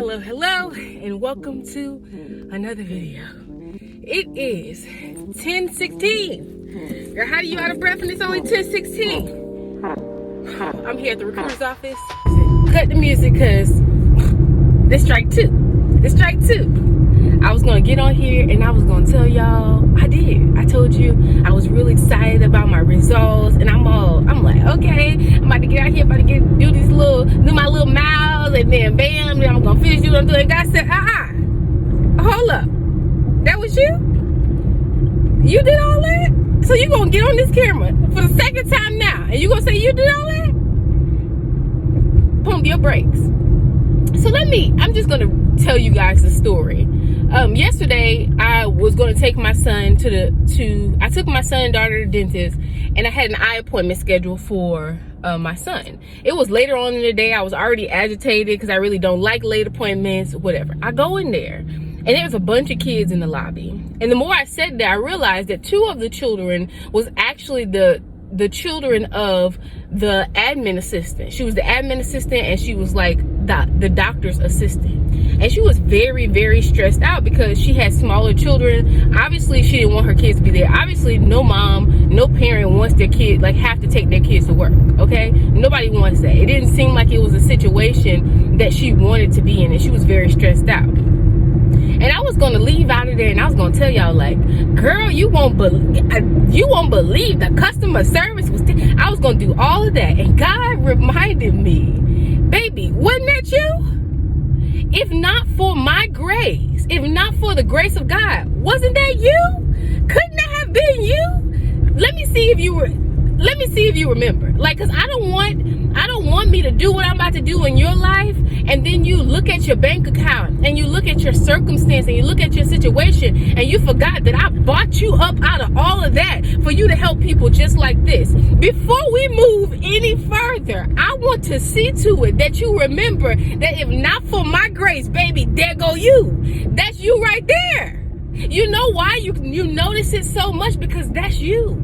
Hello, and welcome to another video. It is 10:16. Girl, how do you out of breath and it's only 10:16? I'm here at the recruiter's office. Cut the music because this strike two. I was gonna get on here and I was gonna tell y'all, I told you I was really excited about my results, and I'm like, okay, I'm about to get out here, do my little miles, and then bam, then I'm gonna finish doing what I'm doing. God said, hold up, that was you? You did all that? So you gonna get on this camera for the second time now, and you gonna say you did all that? Pump your brakes. So I'm just gonna tell you guys the story. Yesterday I was going to take my son I took my son and daughter to the dentist, and I had an eye appointment scheduled for my son. It was later on in the day. I was already agitated because I really don't like late appointments, whatever. I go in there and there was a bunch of kids in the lobby, and the more I sat there, I realized that two of the children was actually the children of the admin assistant. She was the admin assistant, and she was like the doctor's assistant. And she was very, very stressed out because she had smaller children. Obviously, she didn't want her kids to be there. Obviously, no mom, no parent wants their kid, have to take their kids to work, okay? Nobody wants that. It didn't seem like it was a situation that she wanted to be in, and she was very stressed out. And I was gonna leave out of there, and I was gonna tell y'all, girl, you won't believe the customer service was. I was gonna do all of that, and God reminded me, baby, wasn't that you? If not for my grace, if not for the grace of God, wasn't that you? Couldn't that have been you? Let me see if you remember. Cause I don't want me to do what I'm about to do in your life, and then you look at your bank account and you look at your circumstance and you look at your situation and you forgot that I bought you up out of all of that for you to help people just like this. Before we move any further, I want to see to it that you remember that if not for my grace, baby, there go you. That's you right there. You know why you notice it so much? Because that's you.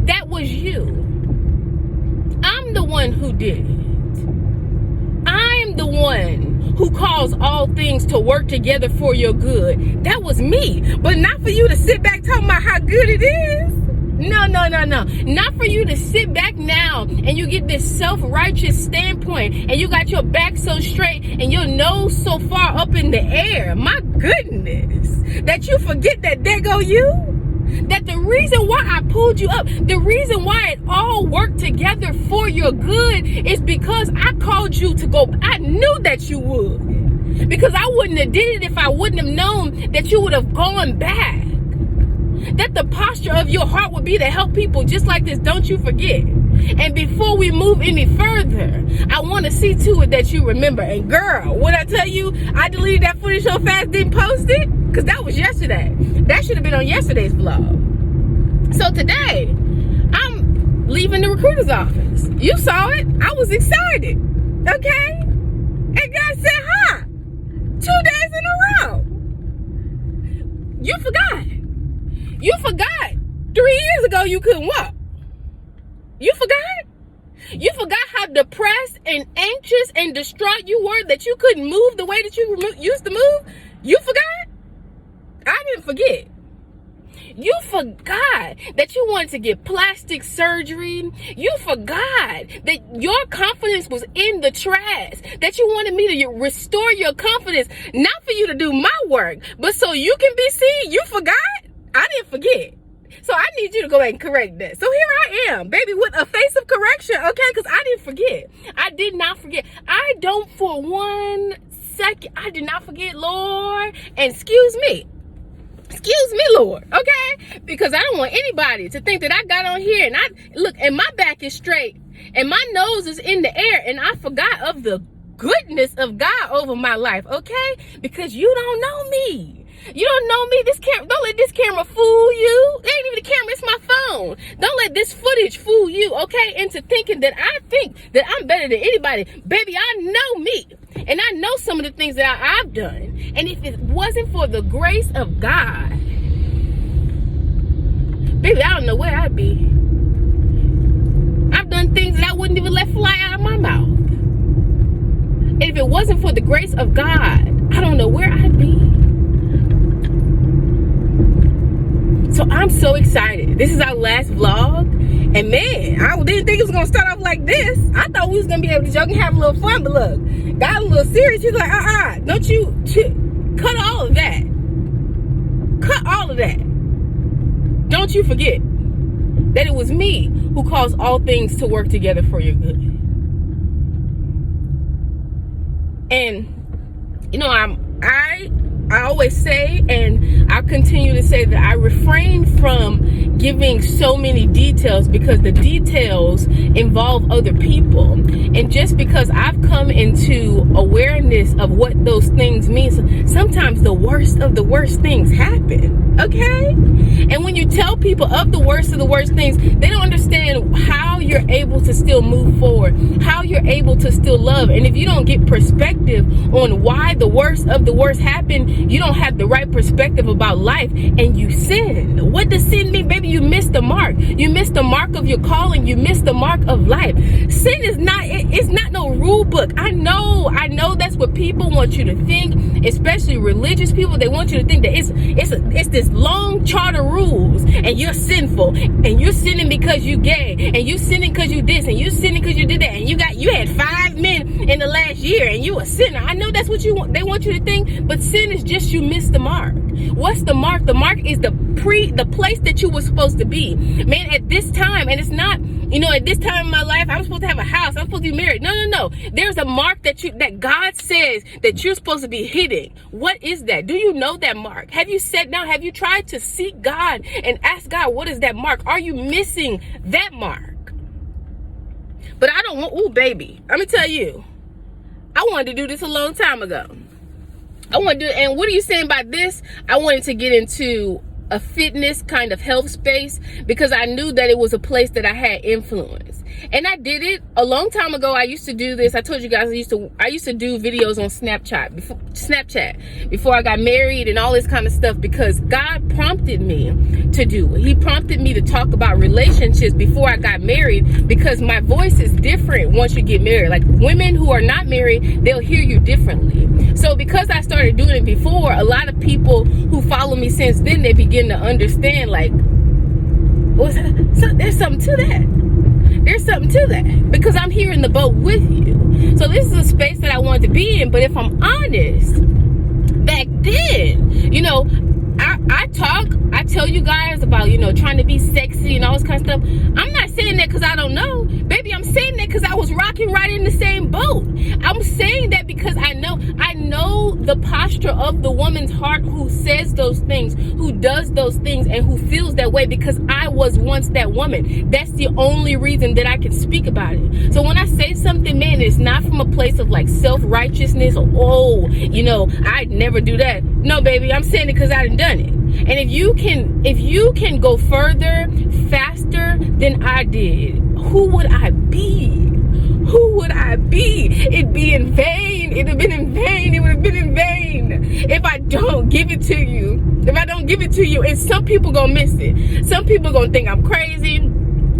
That was you. I'm the one who did it. I'm the one who caused all things to work together for your good. That was me. But not for you to sit back talking about how good it is. No. Not for you to sit back now and you get this self-righteous standpoint and you got your back so straight and your nose so far up in the air. My goodness. That you forget that there go you. That the reason why I pulled you up, the reason why it all worked together for your good is because I called you to go. I knew that you would, because I wouldn't have did it if I wouldn't have known that you would have gone back. That the posture of your heart would be to help people just like this. Don't you forget. And before we move any further, I want to see to it that you remember. And girl, when I tell you I deleted that footage so fast, didn't post it, because that was yesterday. That should have been on yesterday's vlog. So today, I'm leaving the recruiter's office. You saw it. I was excited. Okay? And God said, 2 days in a row. You forgot. You forgot 3 years ago you couldn't walk. You forgot? You forgot how depressed and anxious and distraught you were that you couldn't move the way that you used to move? You forgot? I didn't forget. You forgot that you wanted to get plastic surgery. You forgot that your confidence was in the trash. That you wanted me to restore your confidence, not for you to do my work, but so you can be seen. You forgot? I didn't forget. So I need you to go ahead and correct that. So here I am, baby, with a face of correction, okay? Because I didn't forget. I did not forget. I don't for 1 second. I did not forget, Lord. And excuse me, Lord, okay? Because I don't want anybody to think that I got on here and and my back is straight and my nose is in the air and I forgot of the goodness of God over my life, okay? Because you don't know me. You don't know me. Don't let this camera fool you. It ain't even the camera, it's my phone. Don't let this footage fool you, okay? Into thinking that I think that I'm better than anybody. Baby, I know me. And I know some of the things that I've done. And if it wasn't for the grace of God, baby, I don't know where I'd be. I've done things that I wouldn't even let fly out of my mouth. And if it wasn't for the grace of God, I don't know where I'd be. So I'm so excited. This is our last vlog. And man, I didn't think it was going to start off like this. I thought we was going to be able to joke and have a little fun. But look, got a little serious. She's like, don't you cut all of that. Cut all of that. Don't you forget that it was me who caused all things to work together for your good. And, you know, I always say, and I'll continue to say, that I refrain from giving so many details because the details involve other people. And just because I've come into awareness of what those things mean, sometimes the worst of the worst things happen, okay? And when you tell people of the worst things, they don't understand how you're able to still move forward, how you're able to still love. And if you don't get perspective on why the worst of the worst happened, you don't have the right perspective about life, and you sin. What does sin mean? Baby, you missed the mark. You missed the mark of your calling. You missed the mark of life. Sin is not, it's not no rule book. I know that's what people want you to think, especially religious people. They want you to think that it's this long chart of rules, and you're sinful, and you're sinning because you gay, and you sinning because you this, and you sinning because you did that, and you had 5 men in the last year, and you a sinner. I know that's what they want you to think, but sin is just you missed the mark. What's the mark? The mark is the place that you were supposed to be. Man, at this time, and it's not, at this time in my life, I'm supposed to have a house. I'm supposed to be married. No. There's a mark that God says that you're supposed to be hitting. What is that? Do you know that mark? Have you sat down? Have you tried to seek God and ask God, what is that mark? Are you missing that mark? But I don't want, ooh, baby, let me tell you, I wanted to do this a long time ago. I want to do it. And what are you saying by this? I wanted to get into a fitness kind of health space because I knew that it was a place that I had influence. And I did it a long time ago. I used to do this. I told you guys I used to do videos on Snapchat before I got married and all this kind of stuff because God prompted me to do it. He prompted me to talk about relationships before I got married because my voice is different once you get married. Like women who are not married, they'll hear you differently. So because I started doing it before, a lot of people who follow me since then, they begin to understand like, so there's something to that. There's something to that because I'm here in the boat with you. So this is a space that I wanted to be in. But if I'm honest, back then, I tell you guys about, trying to be sexy and all this kind of stuff. I'm not saying that because I don't know. Baby, I'm saying that because I was rocking right in the same boat. I'm saying that because I know the posture of the woman's heart who says those things, who does those things, and who feels that way because I was once that woman. That's the only reason that I can speak about it. So when I say something, man, it's not from a place of like self-righteousness or, I'd never do that. No, baby, I'm saying it because I done done it. And if you can go further, faster than I did, who would I be? Who would I be? It'd be in vain. It'd have been in vain. It would have been in vain if I don't give it to you. If I don't give it to you, and some people gonna miss it. Some people gonna think I'm crazy.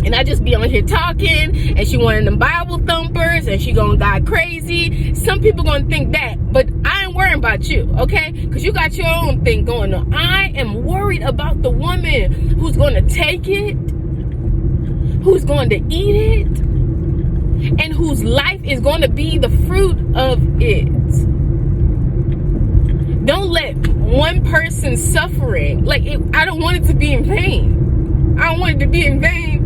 And I just be on here talking, and she one of them Bible thumpers, and she gonna die crazy. Some people gonna think that, but I ain't worrying about you, okay? Because you got your own thing going on. I am worried about the woman who's gonna take it, who's going to eat it, and whose life is gonna be the fruit of it. Don't let one person suffering, I don't want it to be in vain. I don't want it to be in vain.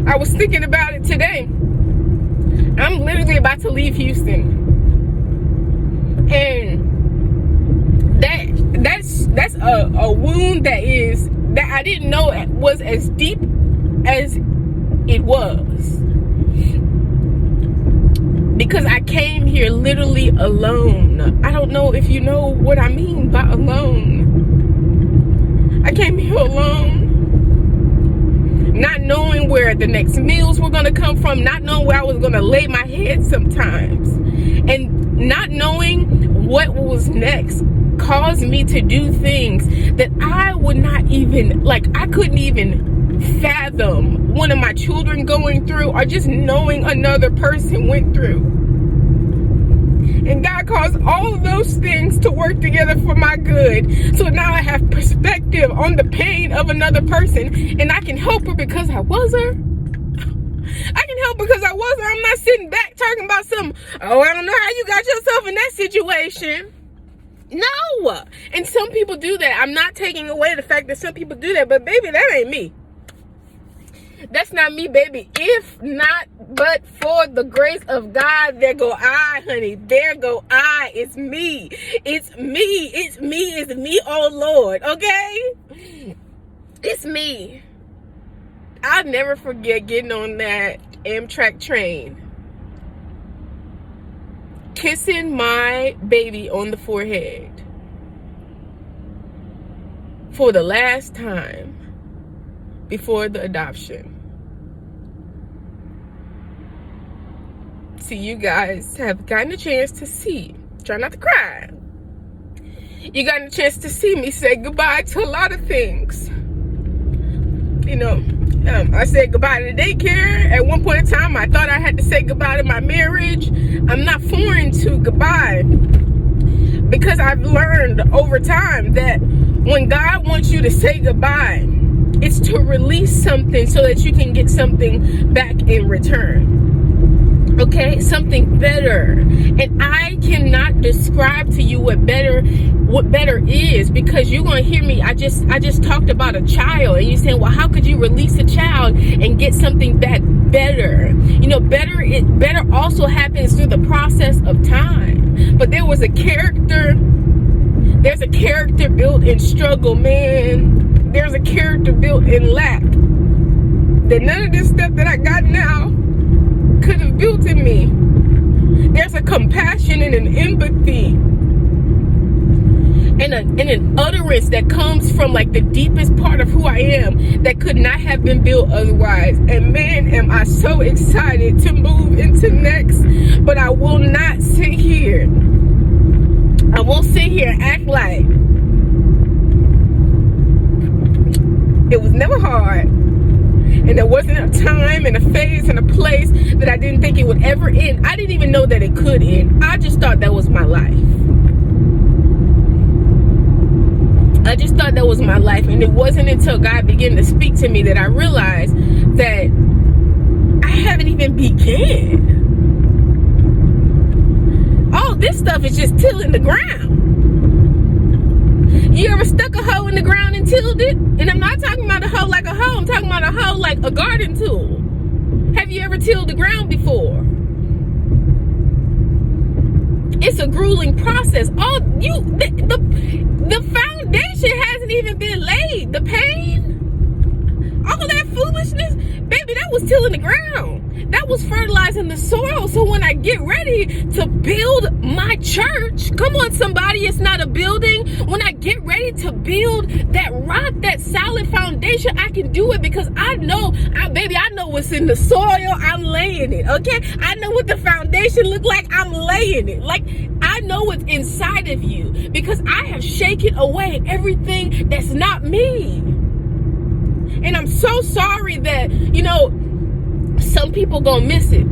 I was thinking about it today. I'm literally about to leave Houston, and that's a wound that I didn't know was as deep as it was, because I came here literally alone. I don't know if you know what I mean by alone. I came here alone. Not knowing where the next meals were going to come from, not knowing where I was going to lay my head sometimes, and not knowing what was next caused me to do things that I would not even, I couldn't even fathom one of my children going through, or just knowing another person went through. And God caused all of those things to work together for my good. So now I have perspective on the pain of another person, and I can help her because I was her. I can help because I was her. I'm not sitting back talking about some, oh, I don't know how you got yourself in that situation. No. And some people do that. I'm not taking away the fact that some people do that, but baby, that ain't me. That's not me, baby. If not but for the grace of God, there go I, honey. There go I. It's me. It's me. It's me. It's me, oh Lord. Okay? It's me. I'll never forget getting on that Amtrak train, kissing my baby on the forehead for the last time before the adoption. See, you guys have gotten a chance to see. Try not to cry. You got a chance to see me say goodbye to a lot of things. You know, I said goodbye to the daycare. At one point in time, I thought I had to say goodbye to my marriage. I'm not foreign to goodbye, because I've learned over time that when God wants you to say goodbye, it's to release something so that you can get something back in return. Okay, something better. And I cannot describe to you what better is, because you're gonna hear me. I just talked about a child, and you're saying, well, how could you release a child and get something back better? You know, better also happens through the process of time. But there was a character. There's a character built in struggle, man. There's a character built in lack that none of this stuff that I got now could have built in me. There's a compassion and an empathy and an utterance that comes from like the deepest part of who I am that could not have been built otherwise. And man, am I so excited to move into next. But I will not sit here. I won't sit here and act like it was never hard. And there wasn't a time and a phase and a place that I didn't think it would ever end. I didn't even know that it could end. I just thought that was my life. I just thought that was my life. And it wasn't until God began to speak to me that I realized that I haven't even began. All this stuff is just tilling the ground. You ever stuck a hoe in the ground and tilled it? And I'm not talking about a hoe like a hoe. I'm talking about a hoe like a garden tool. Have you ever tilled the ground before? It's a grueling process. The foundation hasn't even been laid. The pain, all of that foolishness, baby, that was tilling the ground. That was fertilizing the soil. So when I get ready to build my church, come on somebody, it's not a building. When I get ready to build that rock, that solid foundation, I can do it because I know, baby, I know what's in the soil. I'm laying it, okay? I know what the foundation look like. I'm laying it. Like, I know what's inside of you because I have shaken away everything that's not me. And I'm so sorry that, you know, some people gonna miss it.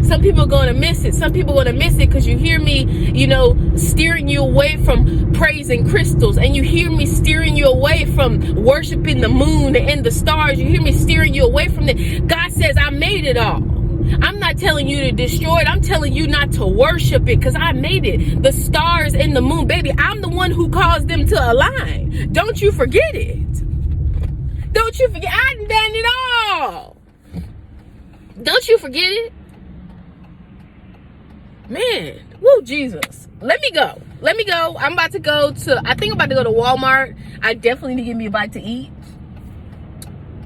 Some people gonna miss it. Some people gonna miss it because you hear me, you know, steering you away from praising crystals, and you hear me steering you away from worshiping the moon and the stars. You hear me steering you away from it. God says, I made it all. I'm not telling you to destroy it. I'm telling you not to worship it because I made it. The stars and the moon, baby, I'm the one who caused them to align. Don't you forget it. Don't you forget. I done it all. Don't you forget it. Man, woo, Jesus. Let me go. I'm about to go to, I think I'm about to go to Walmart. I definitely need to give me a bite to eat.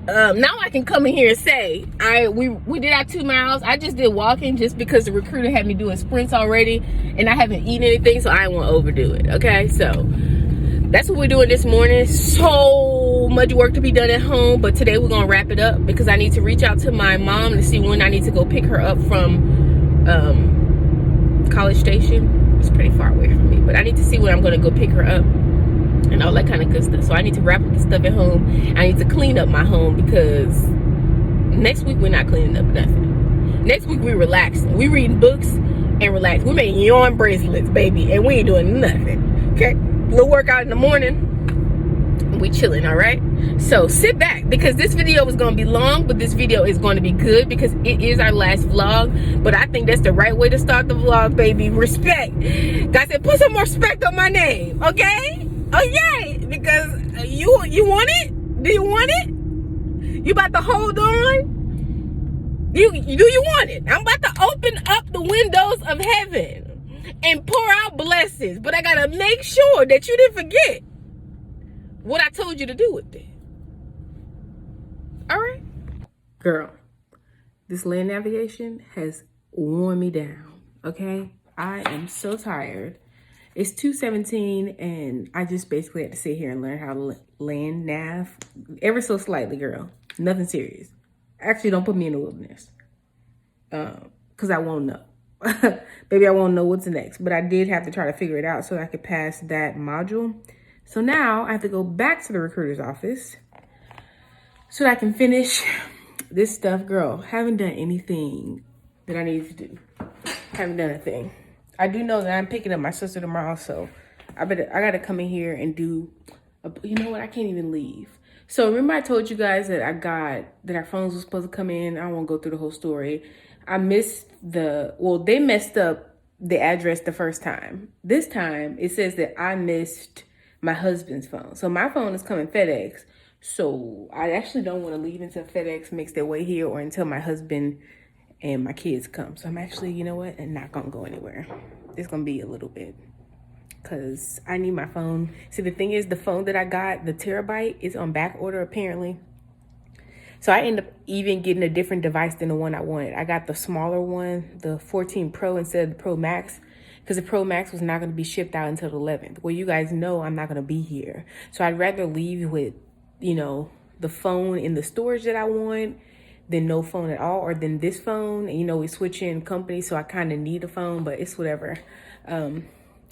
Now I can come in here and say, we did our 2 miles. I just did walking just because the recruiter had me doing sprints already, and I haven't eaten anything, so I didn't want to overdo it. Okay, so that's what we're doing this morning. So much work to be done at home, but today we're gonna wrap it up because I need to reach out to my mom to see when I need to go pick her up from College Station. It's pretty far away from me, but I need to see when I'm gonna go pick her up and all that kind of good stuff. So I need to wrap up the stuff at home. I need to clean up my home because next week we're not cleaning up nothing. Next week we're relaxing. We reading books. and relax. We made yarn bracelets, baby, and we ain't doing nothing. Okay, little workout in the morning. We chilling, all right? So sit back, because this video is gonna be long, but this video is going to be good because it is our last vlog. But I think that's the right way to start the vlog, baby. Respect. God said, put some more respect on my name, okay? Okay, because you want it? Do you want it? You about to hold on? Do you want it? I'm about to open up the windows of heaven and pour out blessings, but I gotta make sure that you didn't forget what I told you to do with it. All right? Girl, this land navigation has worn me down, okay? I am so tired. It's 2:17 and I just basically had to sit here and learn how to land nav ever so slightly, girl. Nothing serious. Actually, don't put me in the wilderness. Because I won't know. Baby, I won't know what's next. But I did have to try to figure it out so I could pass that module. So now I have to go back to the recruiter's office so that I can finish this stuff. Girl, haven't done anything that I need to do. Haven't done a thing. I do know that I'm picking up my sister tomorrow, so I gotta come in here and do, you know what, I can't even leave. So remember I told you guys that that our phones were supposed to come in. I won't go through the whole story. I missed they messed up the address the first time. This time it says that I missed my husband's phone. So my phone is coming FedEx. So I actually don't want to leave until FedEx makes their way here or until my husband and my kids come. So I'm actually, you know what, I'm not gonna go anywhere. It's gonna be a little bit because I need my phone. See, the thing is, the phone that I got, the terabyte, is on back order apparently. So I end up even getting a different device than the one I wanted. I got the smaller one, the 14 Pro instead of the Pro Max, because the Pro Max was not going to be shipped out until the 11th. Well, you guys know I'm not going to be here. So I'd rather leave with, you know, the phone in the storage that I want than no phone at all, or than this phone. And, you know, we switch in companies, so I kind of need a phone, but it's whatever.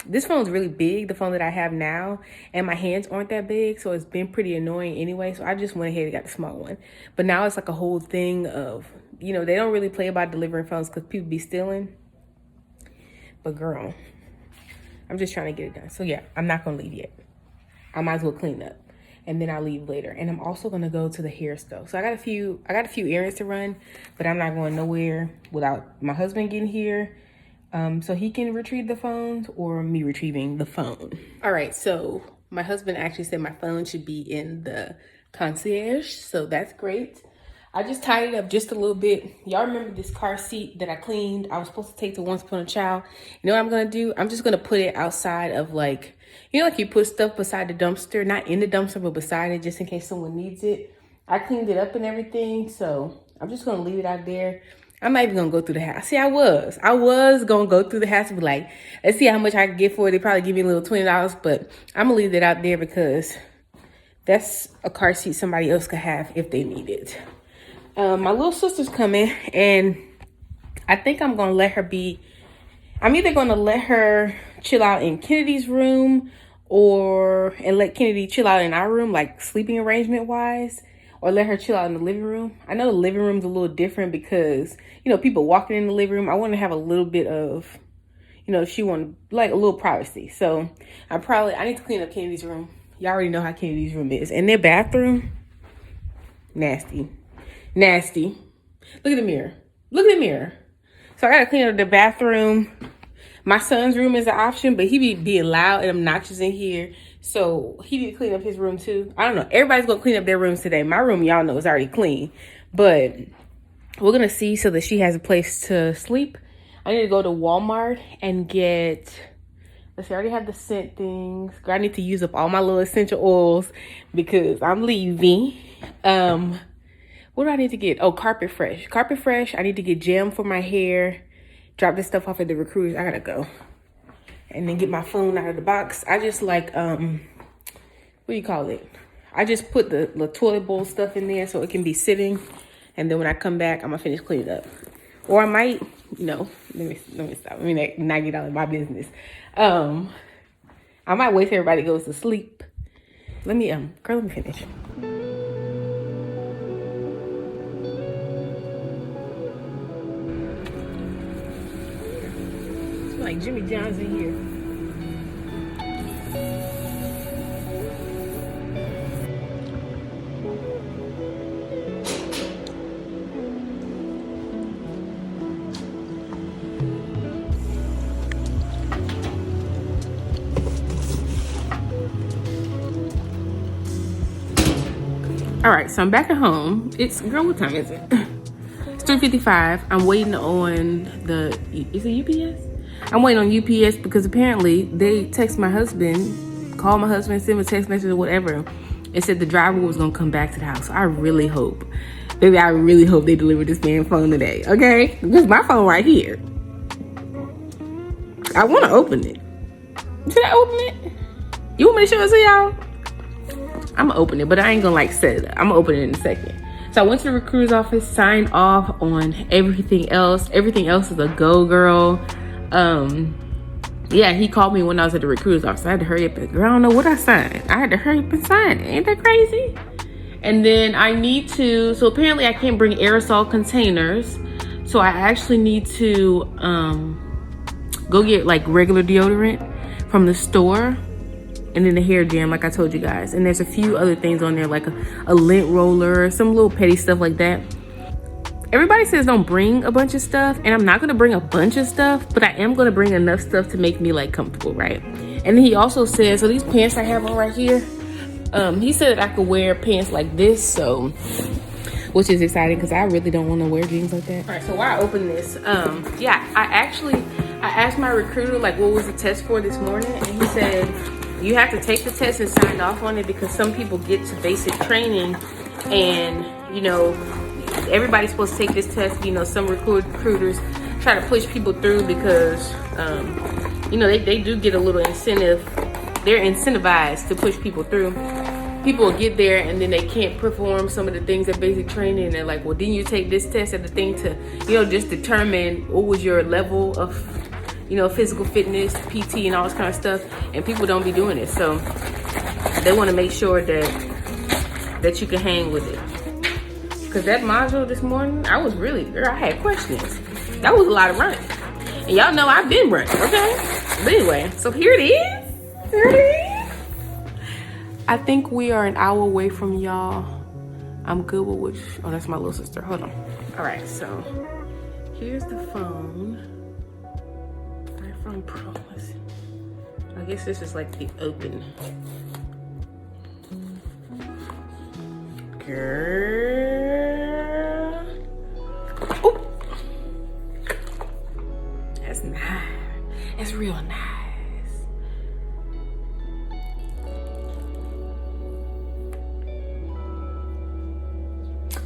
This phone's really big, the phone that I have now, and my hands aren't that big, so it's been pretty annoying anyway. So I just went ahead and got the small one. But now it's like a whole thing of, you know, they don't really play about delivering phones because people be stealing. But girl, I'm just trying to get it done. So yeah, I'm not gonna leave yet. I might as well clean up, and then I'll leave later. And I'm also gonna go to the hair store. So I got a few errands to run, but I'm not going nowhere without my husband getting here. So he can retrieve the phones or me retrieving the phone. All right, so my husband actually said my phone should be in the concierge, so that's great. I just tied it up just a little bit. Y'all remember this car seat that I cleaned? I was supposed to take to Once Upon a Child. You know what I'm gonna do? I'm just gonna put it outside of, like, you know, like you put stuff beside the dumpster, not in the dumpster, but beside it, just in case someone needs it. I cleaned it up and everything, so I'm just gonna leave it out there. I'm not even gonna go through the house. See, I was gonna go through the house and be like, let's see how much I can get for it. They probably give me a little $20, but I'm gonna leave that out there because that's a car seat somebody else could have if they need it. My little sister's coming, and I think I'm gonna let her be. I'm either gonna let her chill out in Kennedy's room and let Kennedy chill out in our room, like sleeping arrangement wise, or let her chill out in the living room. I know the living room's a little different because, you know, people walking in the living room, I want to have a little bit of, you know, if she wanted like a little privacy. So I need to clean up Kennedy's room. Y'all already know how Kennedy's room is. And their bathroom, nasty. Nasty. Look at the mirror. Look at the mirror. So I gotta clean up the bathroom. My son's room is an option, but he be being loud and obnoxious in here. So he need to clean up his room too. I don't know. Everybody's gonna clean up their rooms today. My room, y'all know, is already clean. But we're gonna see so that she has a place to sleep. I need to go to Walmart and get, let's see, I already have the scent things. I need to use up all my little essential oils because I'm leaving. What do I need to get? Oh, Carpet Fresh. Carpet Fresh. I need to get jam for my hair. Drop this stuff off at the recruiters. I gotta go. And then get my phone out of the box. I just like, what do you call it? I just put the toilet bowl stuff in there so it can be sitting. And then when I come back, I'm gonna finish cleaning up. Or I might, you know, let me stop. Let me not get out of my business. I might wait till everybody goes to sleep. Let me finish. like Jimmy John's in here. All right, so I'm back at home. It's, girl, what time is it? It's 3:55. I'm waiting on the, is it UPS? I'm waiting on UPS because apparently they text my husband, called my husband, sent him a text message or whatever, and said the driver was gonna come back to the house. So I really hope, baby, I really hope they deliver this man's phone today, okay? Because my phone right here. I wanna open it. Should I open it? You want me to show it to y'all? I'm gonna open it, but I ain't gonna like set it up. I'm gonna open it in a second. So I went to the recruiter's office, signed off on everything else. Everything else is a go, girl. Yeah, he called me when I was at the recruiter's office. I had to hurry up and, girl, I don't know what I signed. I had to hurry up and sign it. Ain't that crazy? And then I need to, so apparently I can't bring aerosol containers. So I actually need to go get like regular deodorant from the store. And then the hair jam, like I told you guys. And there's a few other things on there, like a lint roller, some little petty stuff like that. Everybody says don't bring a bunch of stuff, and I'm not gonna bring a bunch of stuff, but I am gonna bring enough stuff to make me like comfortable, right? And then he also said, so these pants I have on right here, he said that I could wear pants like this, so, which is exciting because I really don't want to wear jeans like that. All right, so while I open this, yeah, I asked my recruiter like what was the test for this morning, and he said, you have to take the test and sign off on it because some people get to basic training and, you know, everybody's supposed to take this test. You know, some recruiters try to push people through because, you know, they do get a little incentive. They're incentivized to push people through. People will get there and then they can't perform some of the things at basic training. And they're like, well, didn't you take this test at the thing to, you know, just determine what was your level of, you know, physical fitness, PT, and all this kind of stuff, and people don't be doing it. So they want to make sure that you can hang with it. Because that module this morning, I was really, girl, I had questions. That was a lot of running. And y'all know I've been running, okay? But anyway, so here it is. Here it is. I think we are an hour away from y'all. I'm good with which, oh, that's my little sister. Hold on. All right, so here's the phone. From Pro. Let's see. I guess this is like the open. Girl. Oh, that's nice. That's real nice.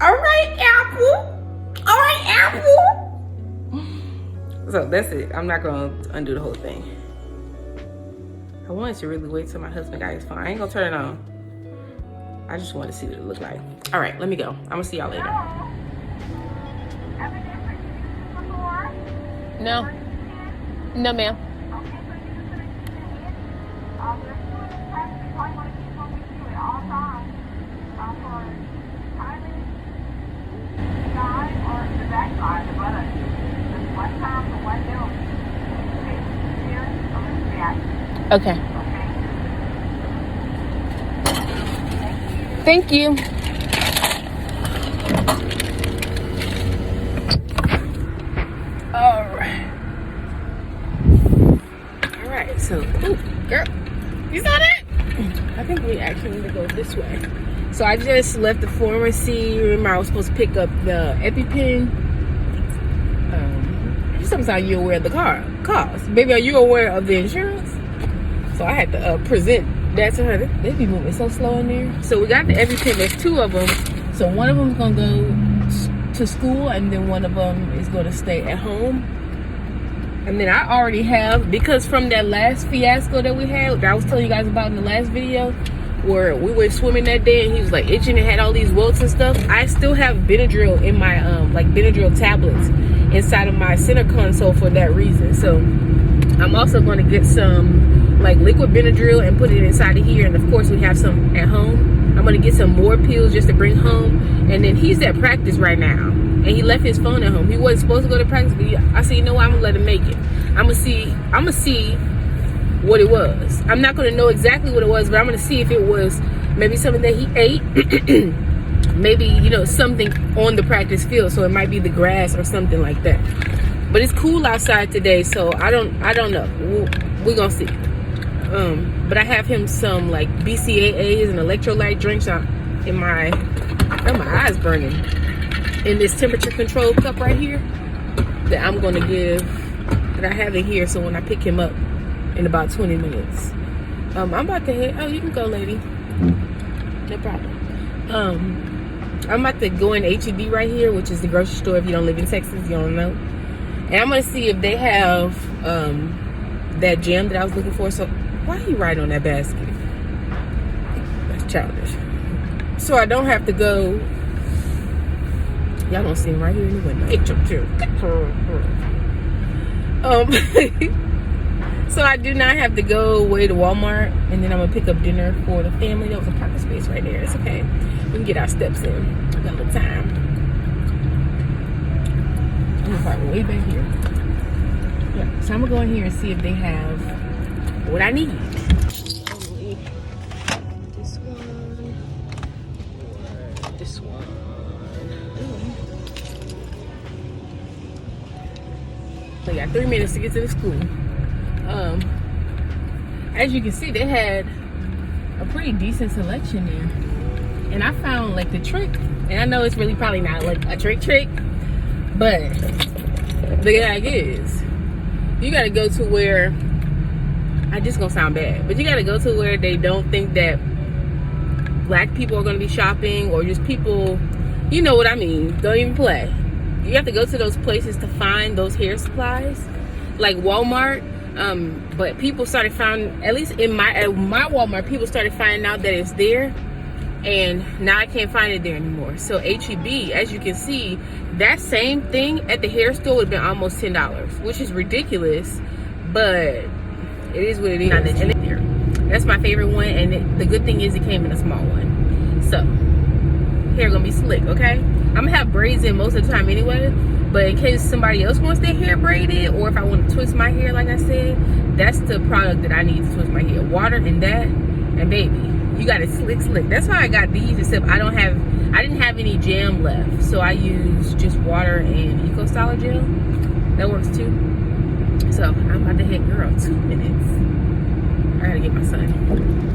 All right, Apple. All right, Apple. So that's it. I'm not gonna undo the whole thing. I wanted to really wait till my husband got his phone. I ain't gonna turn it on. I just want to see what it looked like. All right, let me go. I'm gonna see y'all later. No. No, ma'am. Okay. Thank you. All right, so, ooh, girl, you saw that? I think we actually need to go this way. So I just left the pharmacy. Remember, I was supposed to pick up the EpiPen. Sometimes you're aware of the cost. Baby, are you aware of the insurance? So I had to present that to her. They be moving so slow in there. So we got the EpiPen. There's two of them. So one of them is gonna go to school, and then one of them is gonna stay at home. And then I already have, because from that last fiasco that we had, that I was telling you guys about in the last video, where we went swimming that day and he was like itching and had all these welts and stuff. I still have Benadryl in my like Benadryl tablets inside of my center console for that reason. So I'm also going to get some like liquid Benadryl and put it inside of here, and of course we have some at home. I'm going to get some more pills just to bring home, and then he's at practice right now. and he left his phone at home. He wasn't supposed to go to practice, but I said, you know what, I'm gonna let him make it. I'm gonna see what it was. I'm not gonna know exactly what it was, but I'm gonna see if it was maybe something that he ate. Maybe, you know, something on the practice field, so it might be the grass or something like that. But it's cool outside today, so I don't know. We're gonna see. But I have him some like BCAAs and electrolyte drinks in my eyes burning, in this temperature control cup right here that I'm gonna give, that I have in here, so when I pick him up in about 20 minutes. I'm about to head. Oh, you can go, lady. No problem. I'm about to go in H-E-B right here, which is the grocery store. If you don't live in Texas, you don't know. And I'm gonna see if they have that gem that I was looking for. So why are you riding on that basket? That's childish. So I don't have to go. Y'all don't see him right here in the window. So I do not have to go way to Walmart, and then I'm gonna pick up dinner for the family. That was a parking space right there. It's okay. We can get our steps in. We got a little time. I'm gonna park way back here. Yeah. So I'm gonna go in here and see if they have what I need. This one. Or this one. So I got 3 minutes to get to the school. As you can see, they had a pretty decent selection there, and I found like the trick, and I know it's really probably not like a trick, but the gag is, you gotta go to where, I just gonna sound bad, but you gotta go to where they don't think that black people are gonna be shopping, or just people, you know what I mean, don't even play. You have to go to those places to find those hair supplies, like Walmart. But people started finding, at least at my Walmart, people started finding out that it's there, and now I can't find it there anymore. So H-E-B, as you can see, that same thing at the hair store would have been almost $10, which is ridiculous, but it is what it is. And there, that's my favorite one, and the good thing is it came in a small one. So hair gonna be slick, okay? I'm gonna have braids in most of the time anyway, but in case somebody else wants their hair braided, or if I want to twist my hair, like I said, that's the product that I need to twist my hair. Water and that, and baby, you got it slick. That's why I got these, except I didn't have any jam left, so I used just water and Eco Styler gel. That works too. So I'm about to hit girl 2 minutes. I gotta get my son.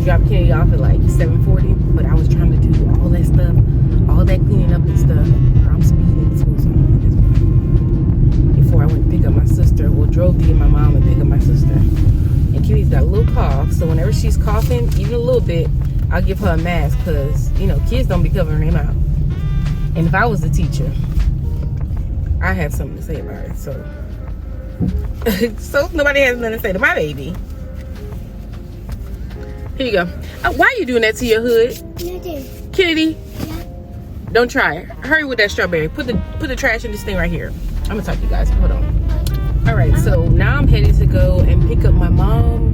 Drop Kenny off at like 7:40, but I was trying to do all that stuff, all that cleaning up and stuff. I'm speeding to school before I went to pick up my sister. Well, drove to get my mom and pick up my sister. And Kenny's got a little cough, so whenever she's coughing, even a little bit, I'll give her a mask, because you know kids don't be covering their mouth. And if I was a teacher, I have something to say about it. So, so nobody has nothing to say to my baby. Here you go. Why are you doing that to your hood? Kennedy? Yeah. Don't try it. Hurry with that strawberry. Put the trash in this thing right here. I'm gonna talk to you guys. Hold on. All right, so now I'm headed to go and pick up my mom.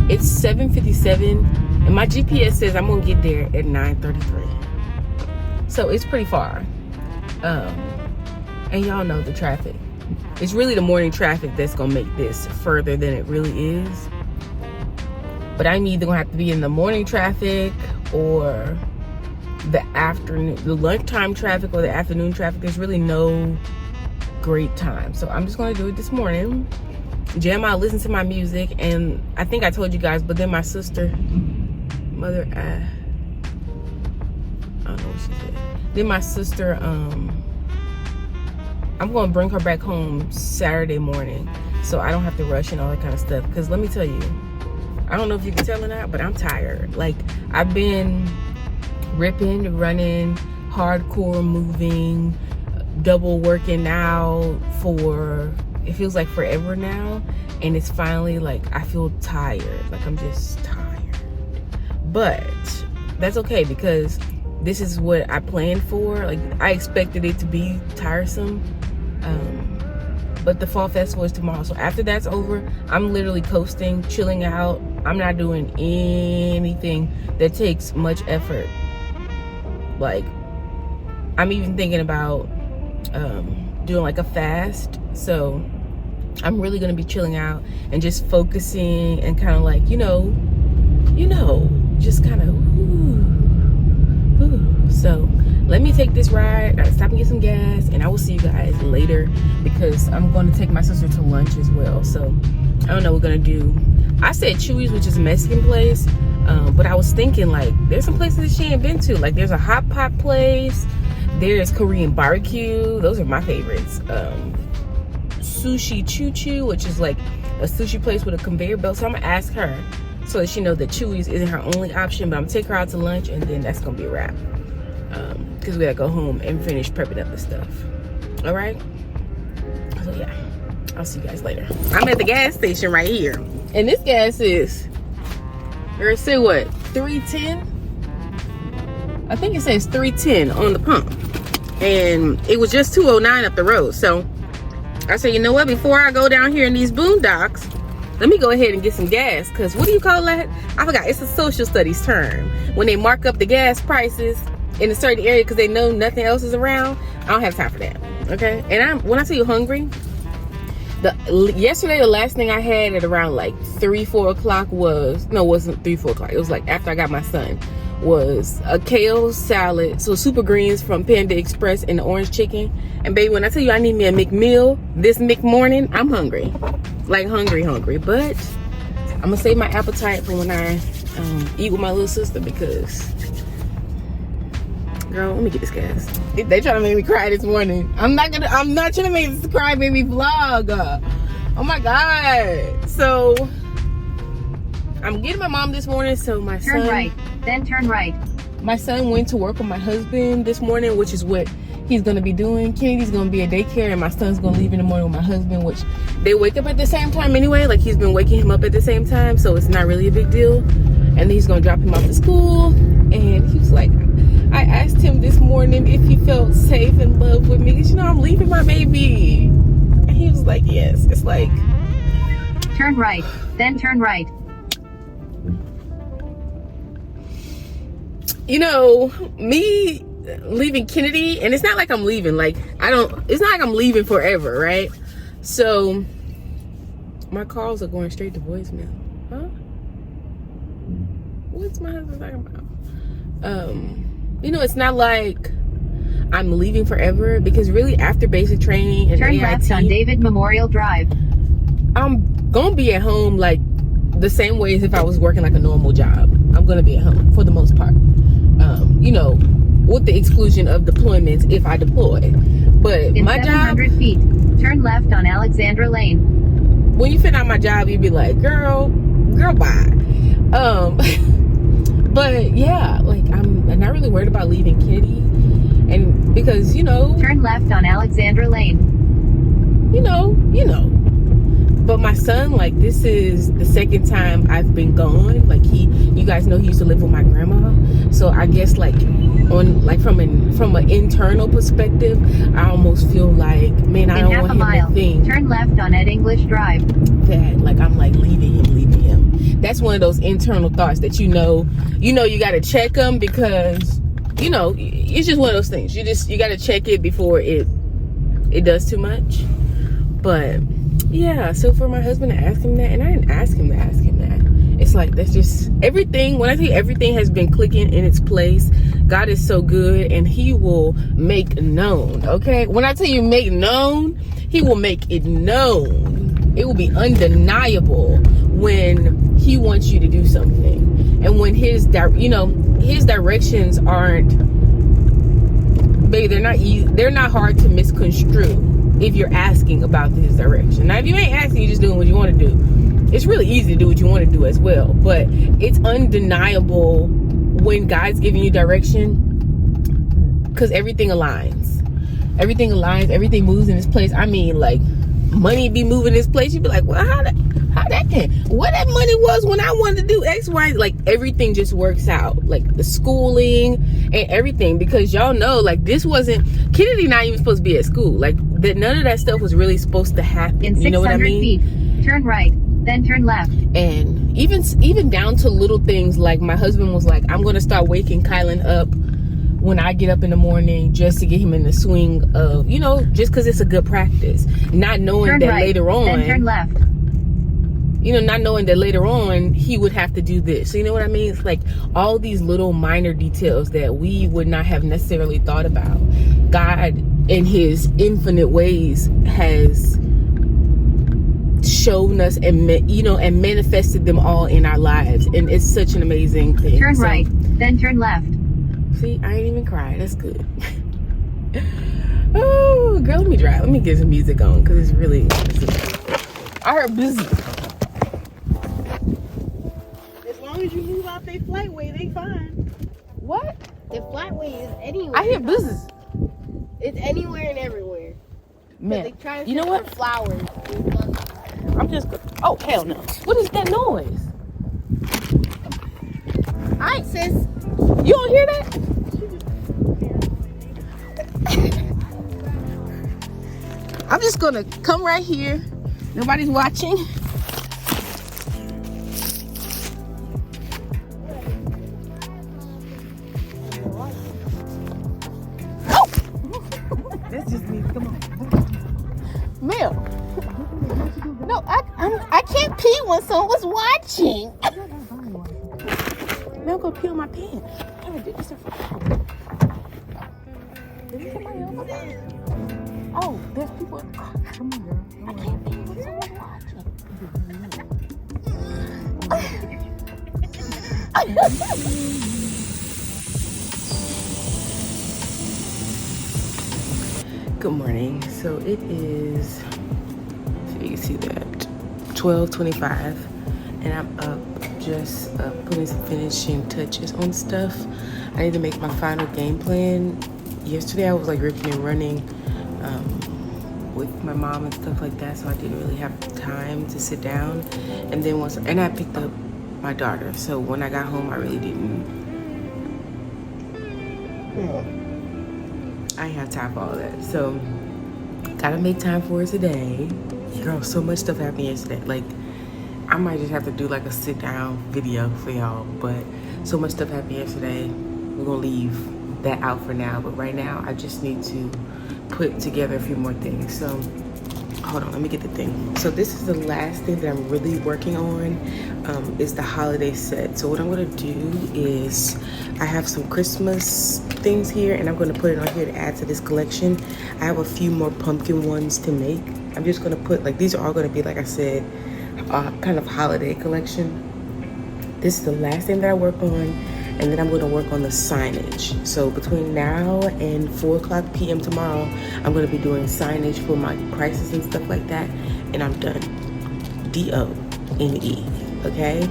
It's 7:57, and my GPS says I'm gonna get there at 9:33. So it's pretty far. And y'all know the traffic. It's really the morning traffic that's gonna make this further than it really is. but I'm either gonna have to be in the morning traffic or the lunchtime traffic or the afternoon traffic. There's really no great time, so I'm just gonna do it this morning. Jam out, listen to my music, and I think I told you guys, but then my sister, I don't know what she said. Then my sister, I'm gonna bring her back home Saturday morning, so I don't have to rush and all that kind of stuff. Because let me tell you, I don't know if you can tell or not, but I'm tired. Like, I've been ripping, running, hardcore moving, double working out for, it feels like forever now, and it's finally like I feel tired. Like, I'm just tired, but that's okay because this is what I planned for. Like, I expected it to be tiresome, but the fall festival is tomorrow, so after that's over, I'm literally coasting, chilling out. I'm not doing anything that takes much effort. Like, I'm even thinking about doing like a fast, so I'm really gonna be chilling out and just focusing and kind of like, you know, just kind of so let me take this ride. I gotta stop and get some gas, and I will see you guys later because I'm going to take my sister to lunch as well. So I don't know what we're gonna do. I said Chewy's, which is a Mexican place, but I was thinking like there's some places that she ain't been to. Like, there's a hot pot place, there's Korean barbecue, those are my favorites. Sushi Choo Choo, which is like a sushi place with a conveyor belt. So I'm gonna ask her so that she knows that Chewy's isn't her only option, but I'm gonna take her out to lunch, and then that's gonna be a wrap. Because we gotta go home and finish prepping up the stuff. All right, so yeah, I'll see you guys later. I'm at the gas station right here, and this gas is, or say what, 310? I think it says 310 on the pump, and it was just 209 up the road. So I said, you know what, before I go down here in these boondocks, let me go ahead and get some gas. Because what do you call that? I forgot. It's a social studies term when they mark up the gas prices in a certain area because they know nothing else is around. I don't have time for that. Okay. And when I say you hungry, yesterday the last thing I had at around like 3-4 o'clock was, no, it wasn't 3-4 o'clock, it was like after I got my son, was a kale salad, so super greens from Panda Express, and the orange chicken. And baby, when I tell you I need me a McMeal this morning, I'm hungry, like hungry, but I'm gonna save my appetite for when I eat with my little sister, because girl, let me get this gas. They trying to make me cry this morning. I'm not trying to make this cry baby vlog. Oh my god. So I'm getting my mom this morning, so my son, turn right, then turn right. My son went to work with my husband this morning, which is what he's gonna be doing. Kennedy's gonna be at daycare, and my son's gonna leave in the morning with my husband, which they wake up at the same time anyway. Like, he's been waking him up at the same time, so it's not really a big deal. And then he's gonna drop him off to school, and he was like, I asked him this morning if he felt safe and loved with me, because you know I'm leaving my baby. And he was like, yes. It's like, turn right, then turn right. You know, me leaving Kennedy, and it's not like I'm leaving, like it's not like I'm leaving forever, right? So my calls are going straight to voicemail. Huh? What's my husband talking about? You know, it's not like I'm leaving forever, because really after basic training and turn AIT, left on David Memorial Drive. I'm gonna be at home like the same way as if I was working like a normal job. I'm gonna be at home for the most part. You know, with the exclusion of deployments if I deploy. But in my 700 job, feet, turn left on Alexandra Lane. when you fit out my job, you'd be like, girl, bye. But yeah, like I'm not really worried about leaving Kitty, and because, you know, turn left on Alexandra Lane. You know. But my son, like, this is the second time I've been gone. Like, you guys know he used to live with my grandma. So I guess like from an internal perspective, I almost feel like, man, I don't want him to think, turn left on Ed English Drive, that like I'm like leaving him. That's one of those internal thoughts that you know you got to check them, because you know it's just one of those things. You got to check it before it does too much. But yeah, so for my husband to ask him that, and I didn't ask him to ask him that, It's like, that's just everything. When I tell you everything has been clicking in its place, God is so good, and he will make known. Okay, when I tell you make known, he will make it known. It will be undeniable when he wants you to do something, and when his directions aren't, baby, they're not hard to misconstrue if you're asking about his direction. Now, if you ain't asking, you're just doing what you want to do. It's really easy to do what you want to do as well, but it's undeniable when God's giving you direction, because everything aligns. Everything aligns. Everything moves in its place. I mean, like, money be moving in its place. You'd be like, well, how that can? What that money was when I wanted to do X, Y, like, everything just works out. Like, the schooling and everything, because y'all know, like, this wasn't, Kennedy not even supposed to be at school. Like, that none of that stuff was really supposed to happen. In 600 you know what I mean? feet, turn right, then turn left. And even down to little things, like my husband was like, I'm going to start waking Kylan up when I get up in the morning, just to get him in the swing of, just because it's a good practice. Not knowing turn that right, later on, then turn left. Not knowing that later on he would have to do this. So you know what I mean? It's like all these little minor details that we would not have necessarily thought about. God, in his infinite ways, has shown us and manifested them all in our lives, and it's such an amazing thing. Turn right, then turn left. See, I ain't even cried. That's good. Oh, girl, let me drive. Let me get some music on, because it's really. I heard busy. As long as you move out their flightway, they fine. What? The flightway is anywhere. I hear business. It's anywhere and everywhere. Man, They try to you know send what? for flowers. I'm just. Oh, hell no. What is that noise? Alright, sis. You don't hear that? I'm just gonna come right here. Nobody's watching. Oh! That's just me. Come on. Mel. No, I can't pee when someone's watching. Mel, go pee on my pants. Oh, is this somebody else? Oh, there's people. Oh, come on, girl. I can't pee when someone's watching. Good morning. So it is, so you can see that, 12:25, and I'm up just putting some finishing touches on stuff. I need to make my final game plan. Yesterday I was like ripping and running with my mom and stuff like that, so I didn't really have time to sit down. And then and I picked up my daughter, so when I got home I really didn't. I ain't have time for all that, so gotta make time for it today. Girl, so much stuff happened yesterday. Like, I might just have to do like a sit down video for y'all, but so much stuff happened yesterday. We're gonna leave that out for now, but right now I just need to put together a few more things. So hold on, let me get the thing. So this is the last thing that I'm really working on, is the holiday set. So what I'm gonna do is, I have some Christmas things here, and I'm gonna put it on here to add to this collection. I have a few more pumpkin ones to make. I'm just gonna put, like, these are all gonna be, like I said, kind of holiday collection. This is the last thing that I work on, and then I'm going to work on the signage. So between now and 4:00 p.m. tomorrow, I'm going to be doing signage for my prices and stuff like that, and I'm done. D-O-N-E, okay?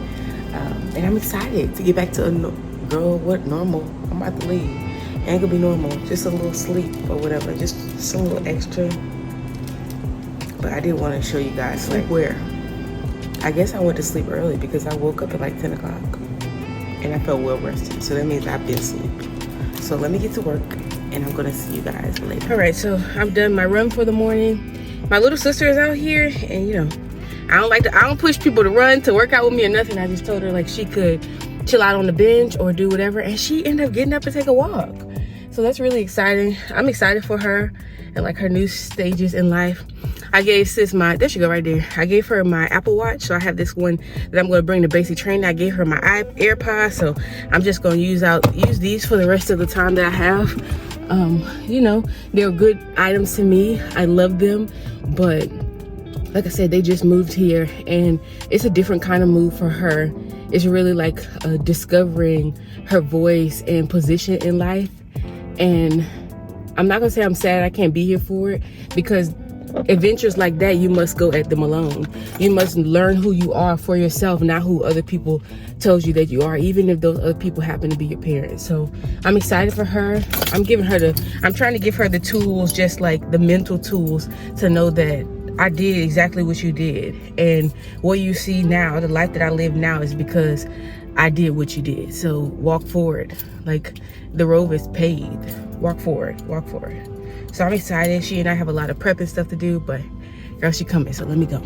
And I'm excited to get back to normal. I'm about to leave. Ain't gonna be normal, just a little sleep or whatever, just some little extra. But I did want to show you guys, like, where. I guess I went to sleep early because I woke up at like 10 o'clock and I felt well rested. So that means I've been asleep. So let me get to work and I'm gonna see you guys later. All right, so I'm done my run for the morning. My little sister is out here, and I don't push people to run, to work out with me or nothing. I just told her like she could chill out on the bench or do whatever, and she ended up getting up to take a walk. So that's really exciting. I'm excited for her, and like her new stages in life. I gave sis my, there she go right there. I gave her my Apple Watch. So I have this one that I'm gonna bring to basic training. I gave her my AirPods. So I'm just gonna use these for the rest of the time that I have. You know, they're good items to me. I love them, but like I said, they just moved here and it's a different kind of move for her. It's really like discovering her voice and position in life. And I'm not gonna say I'm sad I can't be here for it, because adventures like that, you must go at them alone. You must learn who you are for yourself, not who other people tells you that you are, even if those other people happen to be your parents. So I'm excited for her. I'm trying to give her the tools, just like the mental tools, to know that I did exactly what you did. And what you see now, the life that I live now, is because I did what you did. So walk forward. Like, the road is paved. Walk forward, walk forward. So I'm excited. She and I have a lot of prep and stuff to do, but girl, she coming, so let me go.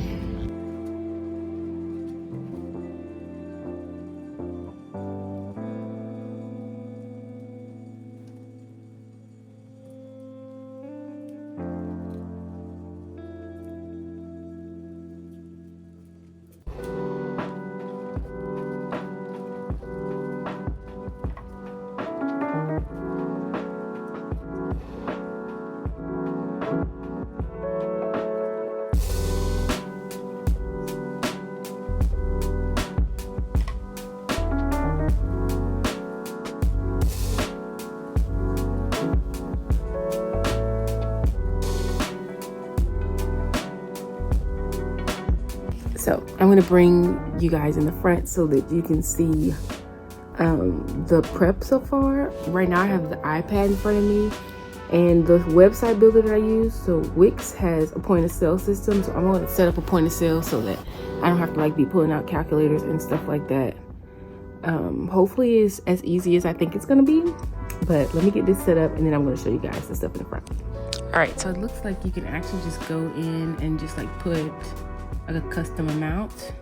So I'm gonna bring you guys in the front so that you can see the prep so far. Right now I have the iPad in front of me and the website builder that I use. So Wix has a point of sale system. So I'm gonna set up a point of sale so that I don't have to like be pulling out calculators and stuff like that. Hopefully it's as easy as I think it's gonna be, but let me get this set up and then I'm gonna show you guys the stuff in the front. All right, so it looks like you can actually just go in and just like put like a custom amount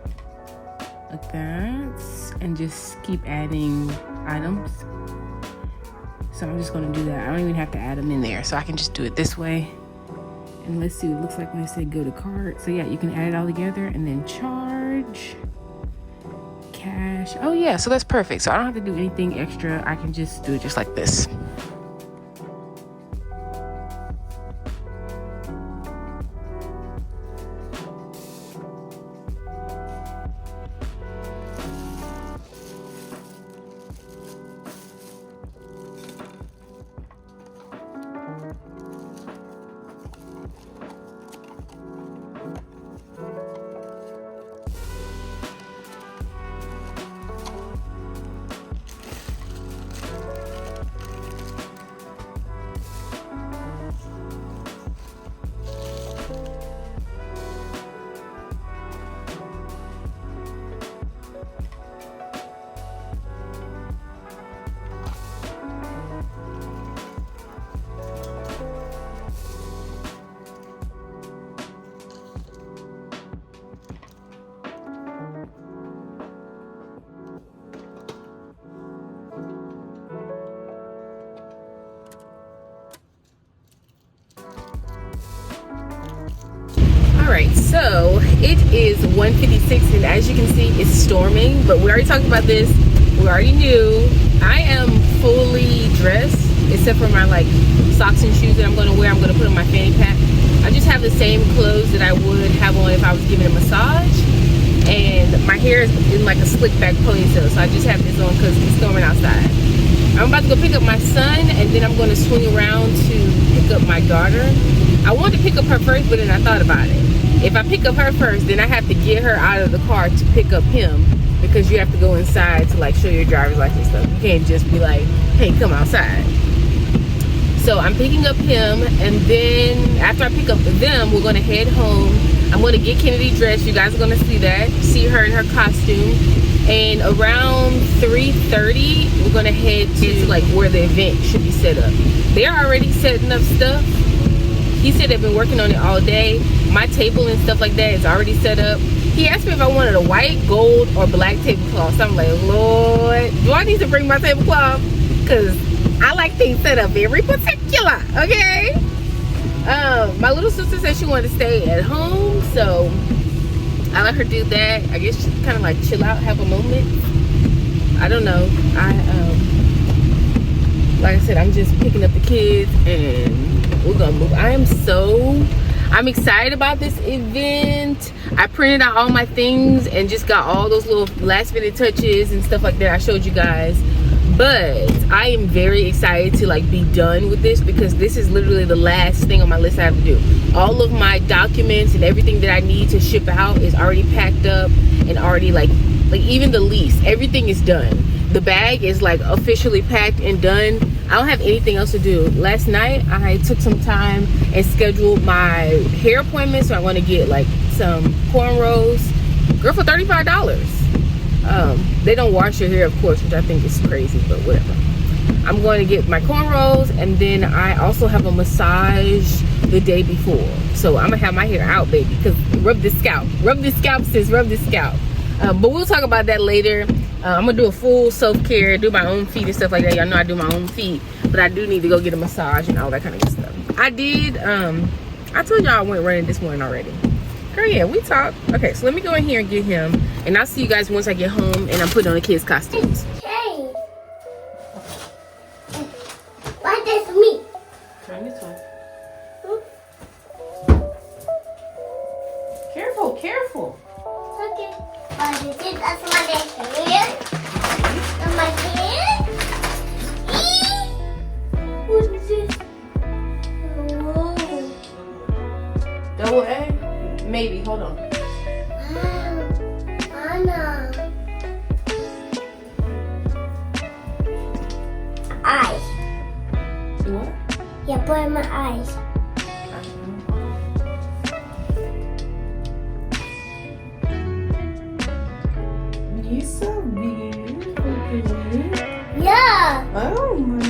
like that and just keep adding items. So I'm just gonna do that. I don't even have to add them in there, so I can just do it this way. And let's see what it looks like when I say go to cart. So yeah, you can add it all together and then charge, cash. Oh yeah, so that's perfect. So I don't have to do anything extra. I can just do it just like this. All right, so it is 1:56 and as you can see, it's storming, but we already talked about this. We already knew. I am fully dressed except for my like socks and shoes that I'm going to wear. I'm going to put on my fanny pack. I just have the same clothes that I would have on if I was giving a massage, and my hair is in like a slick back ponytail, so I just have this on because it's storming outside. I'm about to go pick up my son, and then I'm going to swing around to pick up my daughter. I wanted to pick up her first, but then I thought about it. If I pick up her first, then I have to get her out of the car to pick up him, because you have to go inside to like show your driver's license stuff. You can't just be like, hey, come outside. So I'm picking up him, and then after I pick up them, we're going to head home. I'm going to get Kennedy dressed. You guys are going to see that. See her in her costume. And around 3:30, we're going to head to like where the event should be set up. They're already setting up stuff. He said they've been working on it all day. My table and stuff like that is already set up. He asked me if I wanted a white, gold, or black tablecloth. So I'm like, Lord, do I need to bring my tablecloth? Because I like things set up very particular, okay? My little sister said she wanted to stay at home, so I let her do that. I guess she kind of like chill out, have a moment. I don't know. Like I said, I'm just picking up the kids and we're gonna move. I'm excited about this event. I printed out all my things and just got all those little last minute touches and stuff like that I showed you guys. But I am very excited to like be done with this, because this is literally the last thing on my list I have to do. All of my documents and everything that I need to ship out is already packed up and already like even the lease, everything is done. The bag is like officially packed and done. I don't have anything else to do. Last night I took some time and scheduled my hair appointment, so I want to get like some cornrows, girl, for $35. They don't wash your hair, of course, which I think is crazy, but whatever. I'm going to get my cornrows, and then I also have a massage the day before. So I'm gonna have my hair out, baby, because rub this scalp, sis, rub this scalp. But we'll talk about that later. I'm gonna do a full self-care, do my own feet and stuff like that. Y'all know I do my own feet, but I do need to go get a massage and all that kind of good stuff. I did, I told y'all I went running this morning already. Girl, yeah, we talked. Okay, so let me go in here and get him, and I'll see you guys once I get home and I'm putting on the kids' costumes. Hey. What is me? Turn this way. Careful, careful. Okay. What is it? That's my hair. That's my hair. What is this? Oh. Double A? Maybe, hold on. Anna. Eyes. What? Yeah, put in my eyes. You're so beautiful. Yeah. Oh my.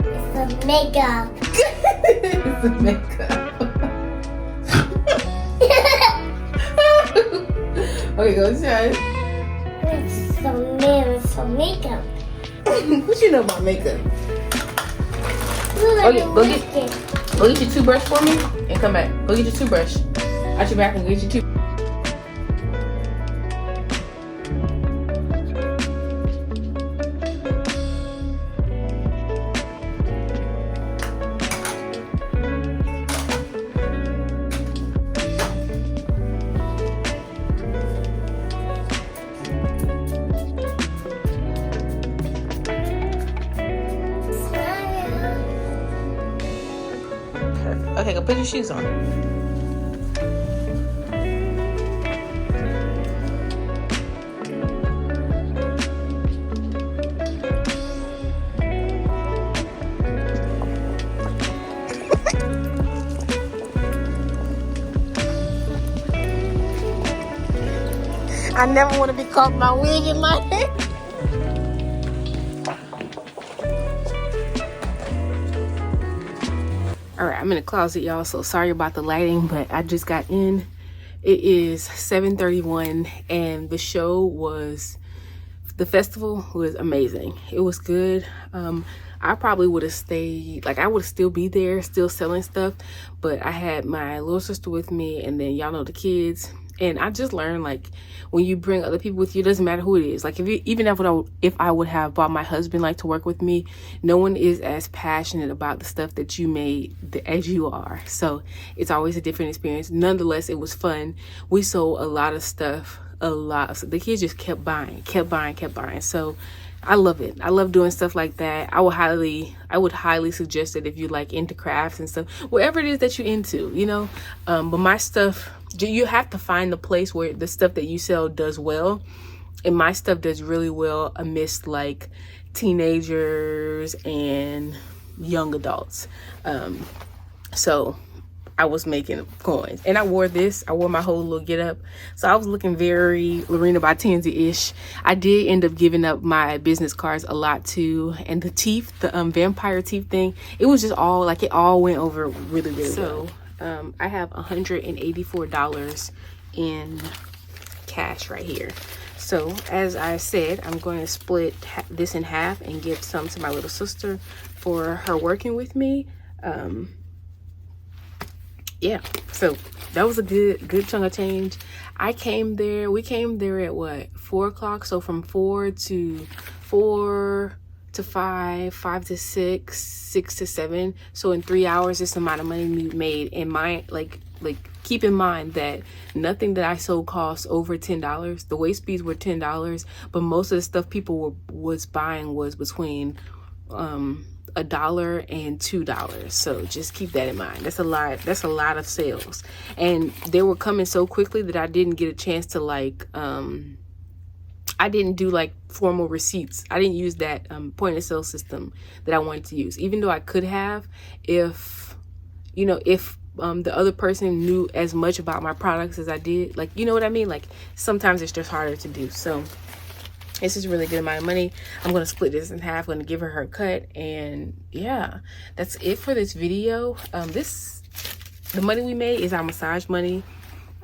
It's a makeup. It's a makeup. Okay, go inside. It's some makeup. What you know about makeup? Look Okay, at go get your toothbrush for me and come back. Go get your toothbrush. Out your back and get your toothbrush. Okay, go put your shoes on. I never want to be caught with my wig in my hair. All right, I'm in the closet, y'all, so sorry about the lighting, but I just got in. It is 7:31, and the festival was amazing. It was good. I probably would have stayed, like I would still be there, still selling stuff, but I had my little sister with me, and then y'all know the kids. And I just learned, like, when you bring other people with you, it doesn't matter who it is. Like, if I would have brought my husband, like, to work with me, no one is as passionate about the stuff that you made as you are. So it's always a different experience. Nonetheless, it was fun. We sold a lot of stuff, the kids just kept buying. So I love it. I love doing stuff like that. I would highly suggest that if you like into crafts and stuff, whatever it is that you're into, you know. But my stuff, you have to find the place where the stuff that you sell does well. And my stuff does really well amidst like teenagers and young adults. So I was making coins, and I wore my whole little get up, so I was looking very Lorena by Tansy-ish. I did end up giving up my business cards a lot too, and the teeth, the vampire teeth thing, it was just all like, it all went over really well. So I have $184 in cash right here. So as I said, I'm going to split this in half and give some to my little sister for her working with me. Yeah, so that was a good chunk of change. We came there at what, 4 o'clock? So from 4 to 5, 5 to 6, 6 to 7. So in 3 hours, this amount of money we made. And like keep in mind that nothing that I sold cost over $10. The waist beads were $10, but most of the stuff people was buying was between $1 and $2. So just keep that in mind. That's a lot of sales, and they were coming so quickly that I didn't get a chance to like I didn't do like formal receipts. I didn't use that point of sale system that I wanted to use, even though I could have if the other person knew as much about my products as I did. Like, you know what I mean? Like, sometimes it's just harder to do. So this is a really good amount of money. I'm going to split this in half. I'm going to give her cut. And yeah, that's it for this video. The money we made is our massage money.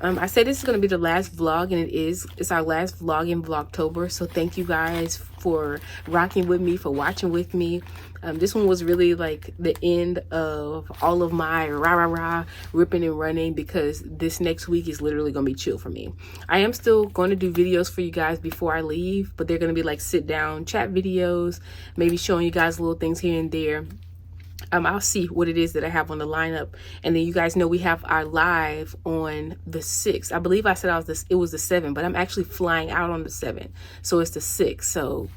I said this is going to be the last vlog, and it is. It's our last vlog in Vlogtober. So thank you guys for rocking with me, for watching with me. This one was really like the end of all of my rah ripping and running, because this next week is literally going to be chill for me. I am still going to do videos for you guys before I leave, but they're going to be like sit down chat videos, maybe showing you guys little things here and there. I'll see what it is that I have on the lineup, and then you guys know we have our live on the 6th. I believe I said it was the 7th, but I'm actually flying out on the 7th, so it's the 6th. So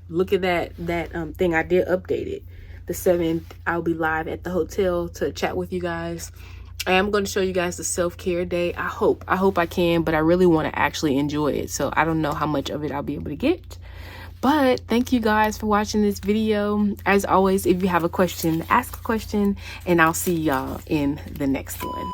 look at that thing. I did update it. The 7th, I'll be live at the hotel to chat with you guys. I am going to show you guys the self-care day. I hope I can, but I really want to actually enjoy it, so I don't know how much of it I'll be able to get. But thank you guys for watching this video. As always, if you have a question, ask a question, and I'll see y'all in the next one.